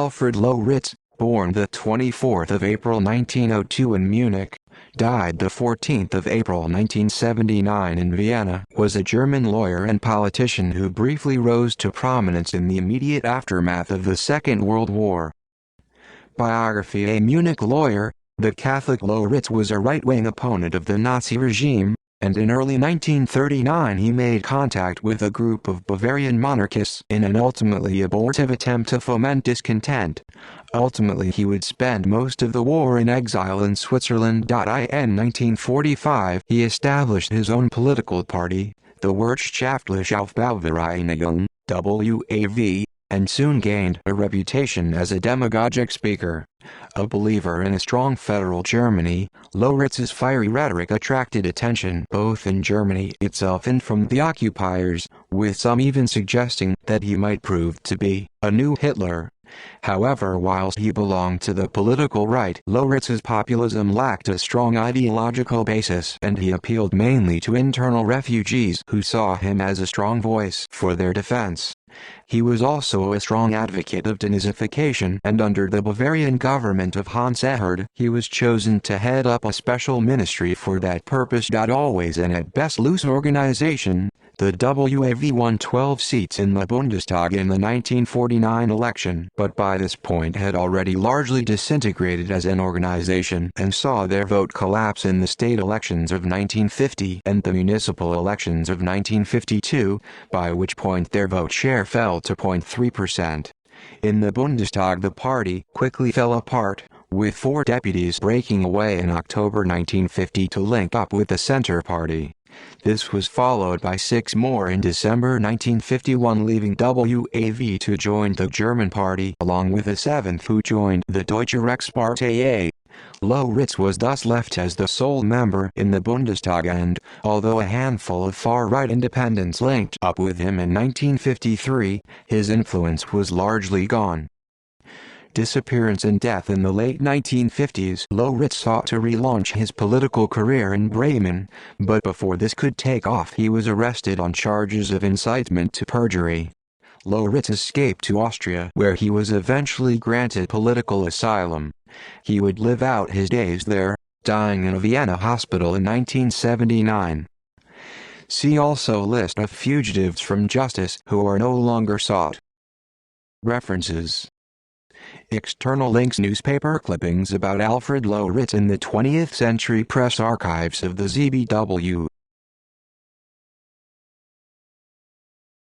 Alfred Loritz, born the 24th of April 1902 in Munich, died the 14th of April 1979 in Vienna, was a German lawyer and politician who briefly rose to prominence in the immediate aftermath of the Second World War. Biography: A Munich lawyer, the Catholic Loritz was a right-wing opponent of the Nazi regime, and in early 1939 he made contact with a group of Bavarian monarchists in an ultimately abortive attempt to foment discontent. Ultimately he would spend most of the war in exile in Switzerland. In 1945 he established his own political party, the Wirtschaftliche Aufbauvereinigung, WAV, and soon gained a reputation as a demagogic speaker. A believer in a strong federal Germany, Loritz's fiery rhetoric attracted attention both in Germany itself and from the occupiers, with some even suggesting that he might prove to be a new Hitler. However, whilst he belonged to the political right, Loritz's populism lacked a strong ideological basis, and he appealed mainly to internal refugees who saw him as a strong voice for their defense. He was also a strong advocate of denazification, and under the Bavarian government of Hans Ehard, he was chosen to head up a special ministry for that purpose. Always an at best loose organization, the WAV won 12 seats in the Bundestag in the 1949 election, but by this point had already largely disintegrated as an organization and saw their vote collapse in the state elections of 1950 and the municipal elections of 1952, by which point their vote share fell to 0.3%. In the Bundestag the party quickly fell apart, with 4 deputies breaking away in October 1950 to link up with the Centre Party. This was followed by 6 more in December 1951, leaving WAV to join the German Party, along with a 7th who joined the Deutsche Rechtspartei. Loritz was thus left as the sole member in the Bundestag, and, although a handful of far-right independents linked up with him in 1953, his influence was largely gone. Disappearance and death: in the late 1950s, Loritz sought to relaunch his political career in Bremen, but before this could take off he was arrested on charges of incitement to perjury. Loritz escaped to Austria, where he was eventually granted political asylum. He would live out his days there, dying in a Vienna hospital in 1979. See also List of fugitives from justice who are no longer sought. References: External links: newspaper clippings about Alfred Loritz in the 20th Century Press Archives of the ZBW.